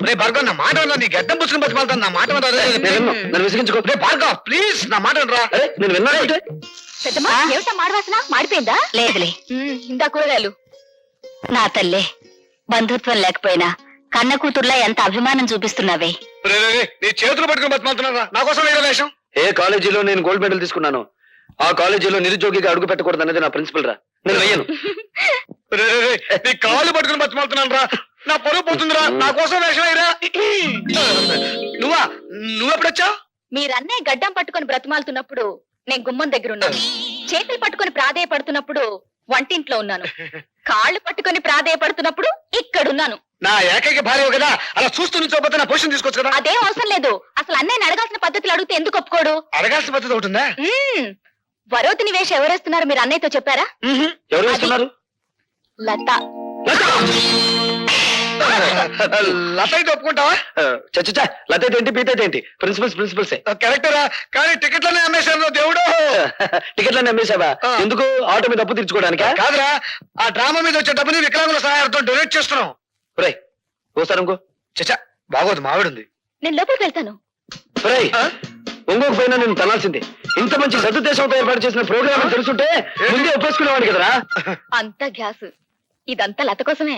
రే భార్గవ్, నా మాట వినరా, నీ గడ్డం పుచ్చుకుని బతిమాలుతాను, నా మాట వినరా, విసిగించుకో. రే భార్గవ్ ప్లీజ్ నా మాట వినరా. నేను విన్నా. పెద్దమ్మా ఏమిటా మాడవాసన? మాడిపోయిందా? లేదులే. ఇందా కూరగాయలు. నా తల్లే, బంధుత్వం లేకపోయినా కన్న కూతుర్లా ఎంత అభిమానం చూపిస్తున్నావే. నీ చేతులు పట్టుకుని బతిమాలుతున్నారా? నా కోసం వేరే వేషం. ఏ కాలేజీలో నేను గోల్డ్ మెడల్ తీసుకున్నాను ఆ కాలేజీలో నిరుద్యోగిగా అడుగు పెట్టకూడదు అనేది నా ప్రిన్సిపల్ రా. నేను వెయ్యను. నీ కాళ్ళు పట్టుకుని బతిమాలుతున్నాను రా, నా పరువు పోతుందిరా, నా కోసం వేషం అయ్యరా. నువ్వెప్పుడొచ్చావు? మీరన్నే గడ్డం పట్టుకొని బ్రతిమాలుతున్నప్పుడు నేను గుమ్మం దగ్గర ఉన్నాను. చేతులు పట్టుకొని ప్రాధేయపడుతున్నప్పుడు వంటింట్లో ఉన్నాను. కాళ్ళు పట్టుకొని ప్రాధేయపడుతున్నప్పుడు ఇక్కడున్నాను. నా ఏకైక భార్య కదా, అలా చూస్తూ నుంచోపోతే నా పొజిషన్ తీసుకోవచ్చు కదా. అదేం అవసరం లేదు. అసలు అన్నయ్యని అడగాల్సిన పద్ధతులు అడిగితే ఎందుకు ఒప్పుకోడు? అడగాల్సిన పద్ధతి ఒకటి ఉందా? వరోతిని వేషం ఎవరేస్తున్నారు మీరు అన్నయ్యతో చెప్పారా? ఎవరు వేస్తున్నారు? లత. లత అయితే ఒప్పుకుంటావా? చచ్చా లత అయితే ఏంటి, పీత అయితే ఏంటి, ప్రిన్సిపల్సే. కరెక్టరా, కానీ టికెట్లనే అమ్మేశాను దేవుడు. టికెట్లన్నీ అమ్మేశావా? ఎందుకు? ఆటో మీద అప్పు తీర్చుకోవడానికా? కాదురా, ఆ డ్రామా మీద వచ్చే డబ్బుని వికలాంగుల సహాయంతో డొనేట్ చేస్తున్నాం. ఒరేయ్ ఓసారి ఇంకో. చచ్చా బాగోదు, మావిడుంది. నేను లోపలికి వెళ్తాను. ఒరేయ్ ఒంగోకు పోయినా నేను తనాల్సిందే. ఇంత మంచి సదుద్దేశంతో ఏర్పాటు చేసిన ప్రోగ్రామ్ తెలుసుంటే ముందే ఒప్పేసుకునేవాడిని కదరా. అంతా గ్యాస్, ఇదంతా లత కోసమే.